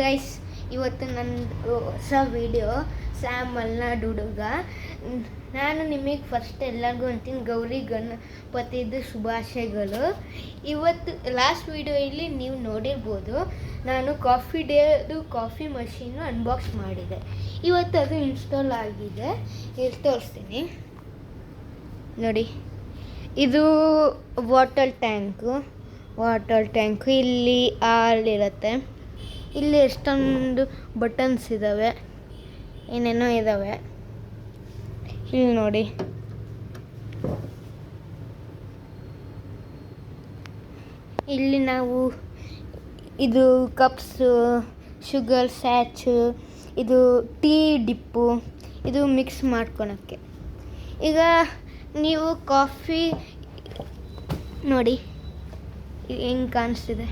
Guys, ಇವತ್ತು ನನ್ನ ಹೊಸ ವಿಡಿಯೋ ಸ್ಯಾಮ್ ಮಲ್ನಾಡು ಹುಡುಗ. ನಾನು ನಿಮಗೆ ಫಸ್ಟ್ ಎಲ್ಲರಿಗೂ ಅಂತೀನಿ ಗೌರಿ ಗಣಪತಿದು ಶುಭಾಶಯಗಳು. ಇವತ್ತು ಲಾಸ್ಟ್ ವಿಡಿಯೋಯಲ್ಲಿ ನೀವು ನೋಡಿರ್ಬೋದು, ನಾನು ಕಾಫಿ ಡೇದು ಕಾಫಿ ಮಷೀನು ಅನ್ಬಾಕ್ಸ್ ಮಾಡಿದೆ. ಇವತ್ತು ಅದು ಇನ್ಸ್ಟಾಲ್ ಆಗಿದೆ, ಇಲ್ಲಿ ತೋರಿಸ್ತೀನಿ ನೋಡಿ. ಇದು ವಾಟರ್ ಟ್ಯಾಂಕು ಇಲ್ಲಿ ಇರುತ್ತೆ. ಇಲ್ಲಿ ಎಷ್ಟೊಂದು ಬಟನ್ಸ್ ಇದ್ದಾವೆ, ಏನೇನೋ ಇದ್ದಾವೆ. ಇಲ್ಲಿ ನೋಡಿ, ಇಲ್ಲಿ ನಾವು ಇದು ಕಪ್ಸು, ಶುಗರ್ ಸ್ಯಾಚು, ಇದು ಟೀ ಡಿಪ್ಪು, ಇದು ಮಿಕ್ಸ್ ಮಾಡ್ಕೊಳಕ್ಕೆ. ಈಗ ನೀವು ಕಾಫಿ ನೋಡಿ ಹೆಂಗೆ ಕಾಣಿಸ್ತಿದೆ,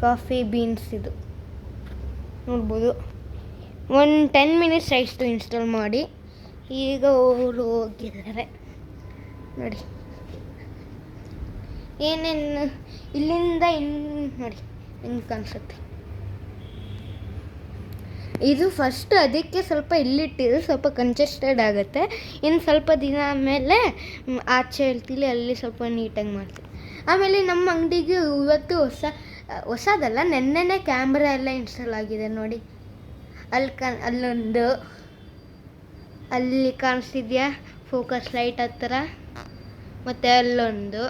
ಕಾಫಿ ಬೀನ್ಸ್ ಇದು ನೋಡ್ಬೋದು. 10 ಮಿನಿಟ್ಸ್ ಆಯಿತು ಇನ್ಸ್ಟಾಲ್ ಮಾಡಿ. ಈಗ ಅವರು ಹೋಗಿದ್ದಾರೆ ನೋಡಿ. ಏನೇನು ಇಲ್ಲಿಂದ ನೋಡಿ ಹೆಂಗೆ ಕಾಣಿಸುತ್ತೆ. ಇದು ಫಸ್ಟ್ ಅದಕ್ಕೆ ಸ್ವಲ್ಪ ಇಲ್ಲಿಟ್ಟಿದ್ದು ಸ್ವಲ್ಪ ಕಂಜೆಸ್ಟೆಡ್ ಆಗುತ್ತೆ. ಇನ್ನು ಸ್ವಲ್ಪ ದಿನ ಆಮೇಲೆ ಆಚೆ ಹೇಳ್ತೀವಿ, ಅಲ್ಲಿ ಸ್ವಲ್ಪ ನೀಟಾಗಿ ಮಾಡ್ತೀವಿ. ಆಮೇಲೆ ನಮ್ಮ ಅಂಗಡಿಗೆ ಇವತ್ತು ಹೊಸದಲ್ಲ, ನೆನ್ನೆನೇ ಕ್ಯಾಮ್ರಾ ಎಲ್ಲ ಇನ್ಸ್ಟಾಲ್ ಆಗಿದೆ ನೋಡಿ. ಅಲ್ಲೊಂದು ಅಲ್ಲಿ ಕಾಣಿಸ್ತಿದ್ಯಾ ಫೋಕಸ್ ಲೈಟ್ ಹತ್ತಿರ, ಮತ್ತು ಅಲ್ಲೊಂದು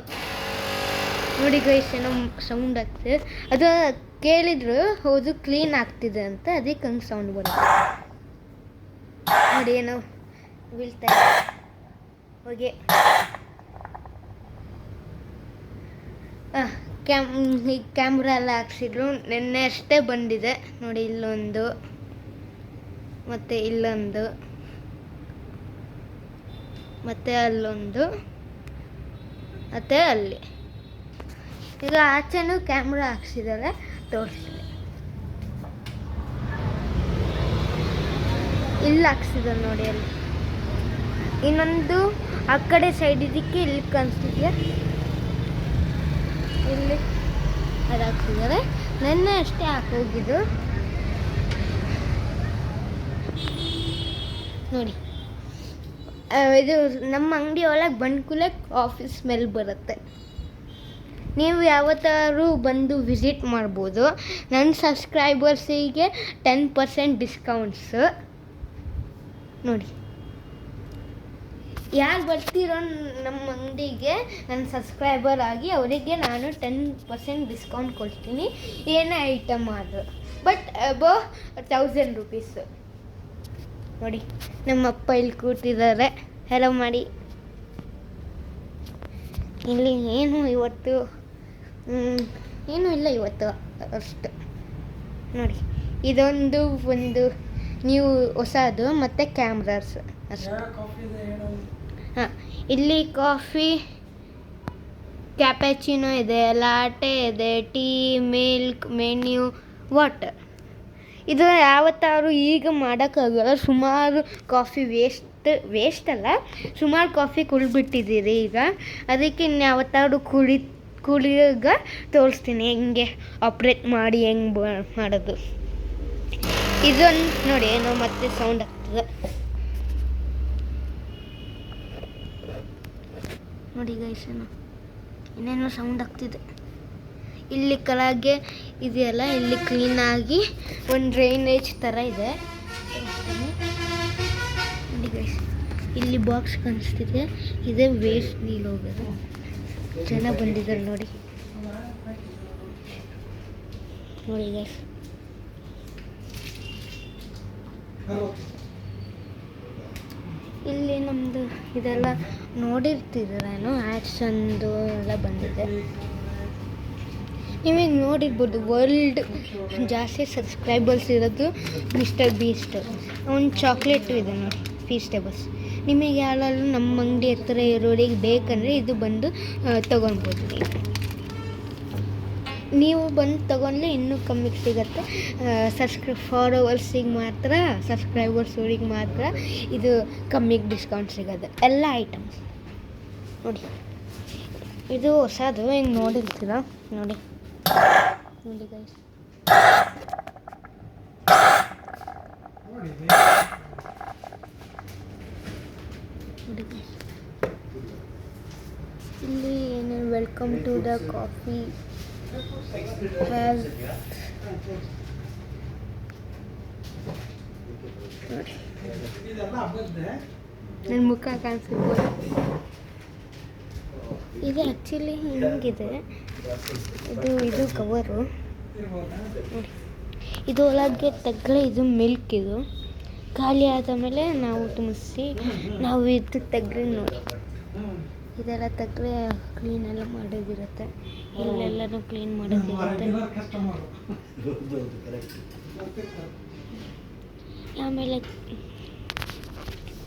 ನೋಡಿ ಗೈಸ್, ಏನೋ ಸೌಂಡ್ ಆಗ್ತಿದೆ. ಅದು ಕೇಳಿದ್ರು ಹೌದು ಕ್ಲೀನ್ ಆಗ್ತಿದೆ ಅಂತ, ಅದಕ್ಕೆ ಹಂಗೆ ಸೌಂಡ್ ಬರುತ್ತೆ ನೋಡಿ. ಏನೋ ಬೀಳ್ತಾ ಹೋಗಿ ಕ್ಯಾಮ್ರಾ ಎಲ್ಲ ಹಾಕ್ಸಿದ್ರು, ನೆನ್ನೆ ಅಷ್ಟೇ ಬಂದಿದೆ ನೋಡಿ. ಇಲ್ಲೊಂದು ಮತ್ತು ಇಲ್ಲೊಂದು ಮತ್ತು ಅಲ್ಲೊಂದು ಮತ್ತು ಅಲ್ಲಿ. ಈಗ ಆಚೆನೂ ಕ್ಯಾಮ್ರಾ ಹಾಕ್ಸಿದ್ದಾರೆ, ತೋರಿಸ್ತೀನಿ. ಇಲ್ಲಿ ಹಾಕ್ಸಿದ್ದಾರೆ ನೋಡಿ, ಅಲ್ಲಿ ಇನ್ನೊಂದು ಆ ಕಡೆ ಸೈಡ್ ಇದಕ್ಕೆ ಇಲ್ಲಿ ಕಾಣಿಸ್ತಿದ್ಯಾ, ಇಲ್ಲಿ ಅದು ಹಾಕ್ಸಿದ್ದಾರೆ. ನೆನ್ನೆ ಅಷ್ಟೇ ಹಾಕೋಗಿದ್ದು ನೋಡಿ. ಇದು ನಮ್ಮ ಅಂಗಡಿ ಒಳಗೆ ಬಂದ್ಕೂಲೆ ಕಾಫಿ ಸ್ಮೆಲ್ ಬರುತ್ತೆ. ನೀವು ಯಾವತ್ತಾದ್ರೂ ಬಂದು ವಿಸಿಟ್ ಮಾಡ್ಬೋದು. ನನ್ನ ಸಬ್ಸ್ಕ್ರೈಬರ್ಸಿಗೆ 10% ಡಿಸ್ಕೌಂಟ್ಸು ನೋಡಿ. ಯಾರು ಬರ್ತಿರೋ ನಮ್ಮ ಅಂಗಡಿಗೆ ನನ್ನ ಸಬ್ಸ್ಕ್ರೈಬರ್ ಆಗಿ ಅವರಿಗೆ ನಾನು 10% ಡಿಸ್ಕೌಂಟ್ ಕೊಡ್ತೀನಿ, ಏನೇ ಐಟಮ್ ಆದರೂ. ಬಟ್ ಅಬೌವ್ 1000 ರುಪೀಸು ನೋಡಿ. ನಮ್ಮಪ್ಪ ಇಲ್ಲಿ ಕೂತಿದ್ದಾರೆ, ಹೆಲೋ ಮಾಡಿ. ಇಲ್ಲಿ ಏನೂ ಇಲ್ಲ ಇವತ್ತು ಅಷ್ಟು ನೋಡಿ. ಇದೊಂದು ನೀವು ಹೊಸದು ಮತ್ತು ಕ್ಯಾಮ್ರಾಸ್ ಅಷ್ಟು. ಹಾಂ, ಇಲ್ಲಿ ಕಾಫಿ ಕ್ಯಾಪೆಚಿನೋ ಇದೆ, ಲಾಟೆ ಇದೆ, ಟೀ, ಮಿಲ್ಕ್, ಮೆನ್ಯೂ, ವಾಟರ್. ಇದು ಯಾವತ್ತಾದ್ರು ಈಗ ಮಾಡೋಕ್ಕಾಗಲ್ಲ, ಸುಮಾರು ಕಾಫಿ ವೇಸ್ಟ್ ಅಲ್ಲ, ಸುಮಾರು ಕಾಫಿ ಕುಡಿದ್ಬಿಟ್ಟಿದ್ದೀರಿ ಈಗ. ಅದಕ್ಕೆ ಇನ್ಯಾವತ್ತಾದ್ರು ಕುಡಿಯೋಗ ತೋರಿಸ್ತೀನಿ ಹೆಂಗೆ ಆಪ್ರೇಟ್ ಮಾಡಿ ಹೆಂಗೆ ಮಾಡೋದು. ಇದೊಂದು ನೋಡಿ, ಏನೋ ಮತ್ತೆ ಸೌಂಡ್ ಆಗ್ತದೆ ನೋಡಿ ಗೈಸ್, ಇನ್ನೇನೋ ಸೌಂಡ್ ಆಗ್ತಿದೆ. ಇಲ್ಲಿ ಕೆಳಗೆ ಇದೆಯಲ್ಲ, ಇಲ್ಲಿ ಕ್ಲೀನಾಗಿ ಒಂದು ಡ್ರೈನೇಜ್ ಥರ ಇದೆ ನೋಡಿ ಗೈಸ್. ಇಲ್ಲಿ ಬಾಕ್ಸ್ ಕಾಣಿಸ್ತಿದೆ, ಇದೇ ವೇಸ್ಟ್ ನೀರು ಹೋಗೋದು. ಜನ ಬಂದಿದ್ದಾರೆ ನೋಡಿ ಗೈಸ್. ಇಲ್ಲಿ ನಮ್ಮದು ಇದೆಲ್ಲ ನೋಡಿರ್ತಿದ್ದೀರೇನೋ, ಆ್ಯಡ್ಸ್ ಒಂದು ಎಲ್ಲ ಬಂದಿದೆ. ನಿಮಗೆ ನೋಡಿರ್ಬೋದು, ವರ್ಲ್ಡ್ ಜಾಸ್ತಿ ಸಬ್ಸ್ಕ್ರೈಬರ್ಸ್ ಇರೋದು ಮಿಸ್ಟರ್ ಬೀಸ್ಟ್. ಒಂದು ಚಾಕ್ಲೇಟು ಇದೆ ನೋಡಿ, ಫೀಸ್ಟೇಬಲ್ಸ್. ನಿಮಗೆ ಯಾರಾದ್ರೂ ನಮ್ಮ ಅಂಗಡಿ ಹತ್ರ ಇರೋರಿಗೆ ಬೇಕಂದರೆ ಇದು ಬಂದು ತೊಗೊಳ್ಬೋದು. ನೀವು ಬಂದು ತೊಗೊಂಡ್ರೆ ಇನ್ನೂ ಕಮ್ಮಿಗೆ ಸಿಗುತ್ತೆ. ಫಾಲೋವರ್ಸಿಗೆ ಮಾತ್ರ, ಸಬ್ಸ್ಕ್ರೈಬರ್ಸ್ಗಳಿಗೆ ಮಾತ್ರ ಇದು ಕಮ್ಮಿಗೆ ಡಿಸ್ಕೌಂಟ್ ಸಿಗೋದು, ಎಲ್ಲ ಐಟಮ್ಸ್ ನೋಡಿ. ಇದು ಹೊಸದು, ಹಿಂಗೆ ನೋಡಿರ್ತೀರ ನೋಡಿ guys. Welcome to the coffee house ನನ್ನ ಮುಖ ಕಾಣಿಸ್ಬೋದು. ಇದು ಆ್ಯಕ್ಚುಲಿ ಹಿಂಗಿದೆ, ಇದು ಕವರು ನೋಡಿ. ಇದು ಒಳಗೆ ತೆಗ್ಳೆ, ಇದು ಮಿಲ್ಕ್. ಇದು ಖಾಲಿ ಆದ ಮೇಲೆ ನಾವು ತುಂಬಿಸಿ ನಾವು ಇದು ತೆಗ್ರೆ ನೋಡಿ. ಇದೆಲ್ಲ ತೆಗ್ರೆ ಕ್ಲೀನೆಲ್ಲ ಮಾಡೋದಿರುತ್ತೆ, ಇಲ್ಲೆಲ್ಲನೂ ಕ್ಲೀನ್ ಮಾಡೋದಿರುತ್ತೆ. ಆಮೇಲೆ